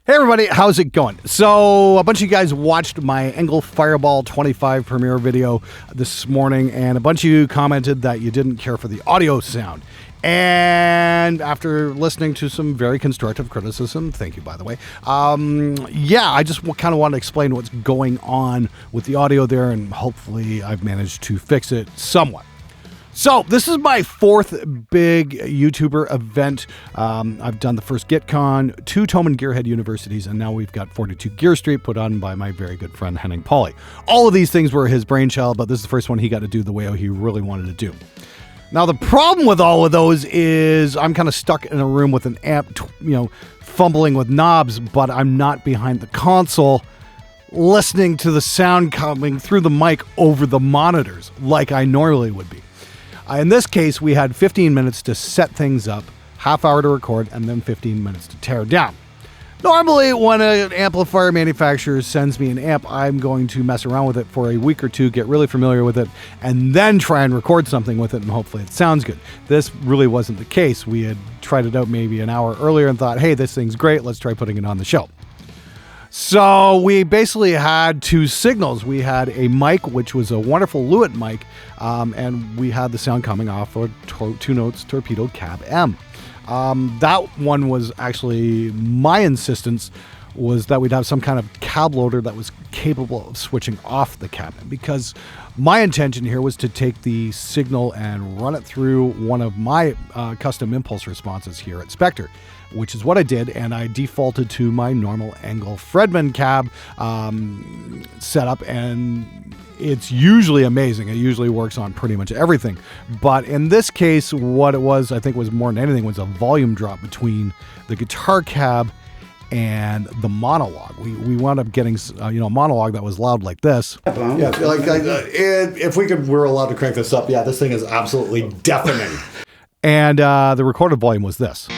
Hey everybody, how's it going? So a bunch of you guys watched my Engel Fireball 25 premiere video this morning, and a bunch of you commented that you didn't care for the audio sound. And after listening to some very constructive criticism, thank you by the way, I just kind of want to explain what's going on with the audio there, and hopefully I've managed to fix it somewhat. So this is my fourth big YouTuber event. I've done the first GitCon, 2 Thomann Gearhead universities, and now we've got 42 Gear Street put on by my very good friend Henning Pauly. All of these things were his brainchild, but this is the first one he got to do the way he really wanted to do. Now the problem with all of those is I'm kind of stuck in a room with an amp, fumbling with knobs, but I'm not behind the console listening to the sound coming through the mic over the monitors like I normally would be. In this case, we had 15 minutes to set things up, half hour to record, and then 15 minutes to tear down. Normally, when an amplifier manufacturer sends me an amp, I'm going to mess around with it for a week or two, get really familiar with it, and then try and record something with it, and hopefully it sounds good. This really wasn't the case. We had tried it out maybe an hour earlier and thought, hey, this thing's great, let's try putting it on the show. So we basically had 2 signals. We had a mic, which was a wonderful Lewitt mic, and we had the sound coming off a 2 Notes Torpedo Cab M. That one was actually my insistence was that we'd have some kind of cab loader that was capable of switching off the cab, because my intention here was to take the signal and run it through one of my custom impulse responses here at Spectre, which is what I did, and I defaulted to my normal Engel Fredman cab setup, and it's usually amazing. It usually works on pretty much everything. But in this case, what it was, I think was more than anything, was a volume drop between the guitar cab and the monologue. We wound up getting a monologue that was loud like this. Yeah, if we were allowed to crank this up, yeah, this thing is absolutely deafening. And the recorded volume was this.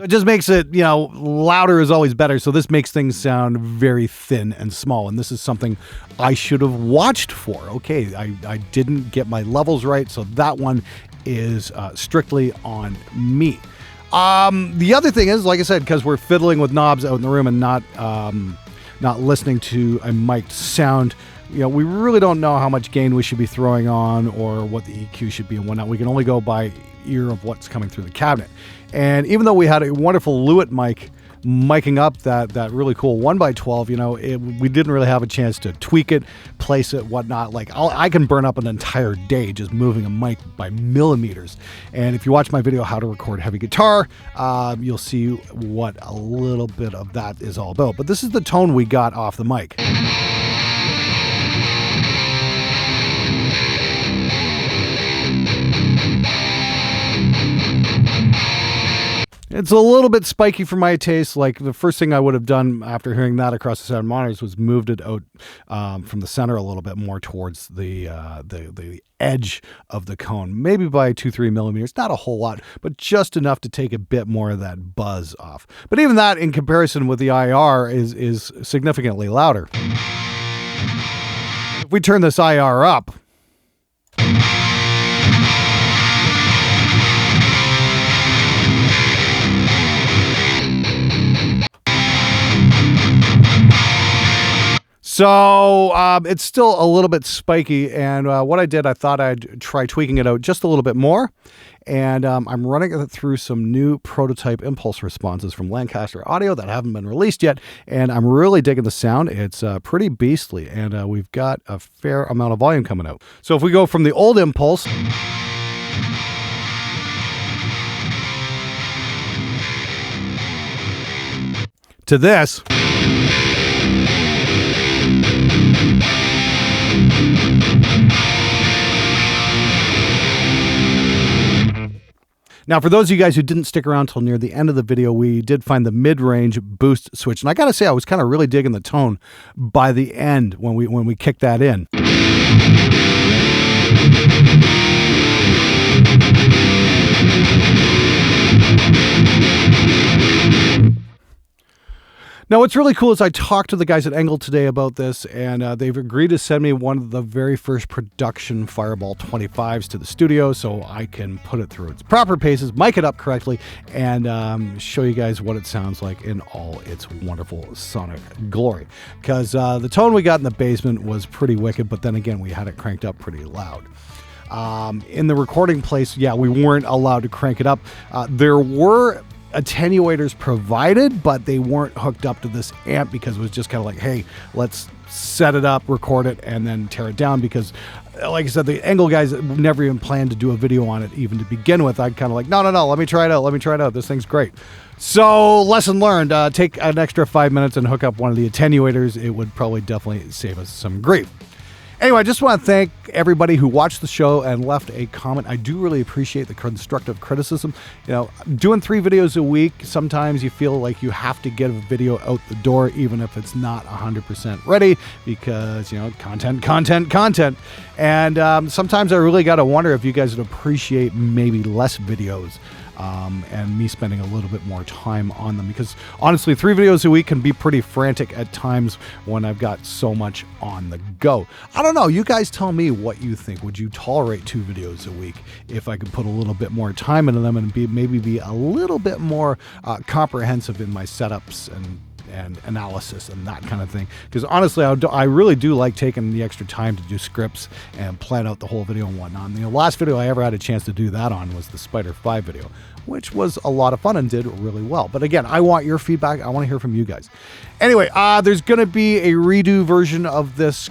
It just makes it, louder is always better. So this makes things sound very thin and small. And this is something I should have watched for. Okay, I didn't get my levels right. So that one is strictly on me. The other thing is, like I said, because we're fiddling with knobs out in the room and not listening to a mic'd sound, we really don't know how much gain we should be throwing on or what the EQ should be and whatnot. We can only go by ear of what's coming through the cabinet. And even though we had a wonderful Lewitt mic miking up that really cool 1x12, we didn't really have a chance to tweak it, place it, whatnot. Like I can burn up an entire day just moving a mic by millimeters. And if you watch my video, how to record heavy guitar, you'll see what a little bit of that is all about. But this is the tone we got off the mic. It's a little bit spiky for my taste. Like the first thing I would have done after hearing that across the sound monitors was moved it out from the center a little bit more towards the edge of the cone, maybe by 2-3 millimeters. Not a whole lot, but just enough to take a bit more of that buzz off. But even that, in comparison with the IR, is significantly louder. If we turn this IR up, so it's still a little bit spiky, and what I did, I thought I'd try tweaking it out just a little bit more, and I'm running it through some new prototype impulse responses from Lancaster Audio that haven't been released yet, and I'm really digging the sound. It's pretty beastly, and we've got a fair amount of volume coming out. So if we go from the old impulse to this, now, for those of you guys who didn't stick around till near the end of the video, we did find the mid-range boost switch. And I got to say, I was kind of really digging the tone by the end when we kicked that in. Now, what's really cool is I talked to the guys at Engel today about this, and they've agreed to send me one of the very first production Fireball 25s to the studio so I can put it through its proper paces, mic it up correctly, and show you guys what it sounds like in all its wonderful sonic glory. Because the tone we got in the basement was pretty wicked, but then again, we had it cranked up pretty loud. In the recording place, yeah, we weren't allowed to crank it up. There were attenuators provided, but they weren't hooked up to this amp because it was just kind of like, hey, let's set it up, record it, and then tear it down. Because like I said, the Engel guys never even planned to do a video on it even to begin with. I'd kind of like, no, let me try it out. This thing's great. So lesson learned, take an extra 5 minutes and hook up one of the attenuators. It would probably definitely save us some grief. Anyway, I just want to thank everybody who watched the show and left a comment. I do really appreciate the constructive criticism. You know, doing 3 videos a week, sometimes you feel like you have to get a video out the door, even if it's not 100% ready, because, you know, content. And sometimes I really got to wonder if you guys would appreciate maybe less videos. And me spending a little bit more time on them, because honestly, 3 videos a week can be pretty frantic at times when I've got so much on the go. I don't know. You guys tell me what you think. Would you tolerate 2 videos a week if I could put a little bit more time into them and maybe be a little bit more comprehensive in my setups and analysis and that kind of thing? Because honestly, I really do like taking the extra time to do scripts and plan out the whole video and whatnot. And the last video I ever had a chance to do that on was the Spider 5 video, which was a lot of fun and did really well. But again, I want your feedback. I want to hear from you guys. Anyway, there's going to be a redo version of this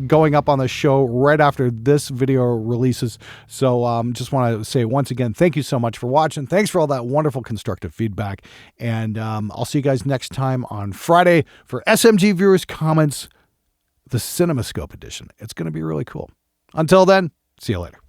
going up on the show right after this video releases. So just want to say once again, thank you so much for watching. Thanks for all that wonderful constructive feedback. And I'll see you guys next time on Friday for SMG Viewers Comments, the CinemaScope edition. It's going to be really cool. Until then, see you later.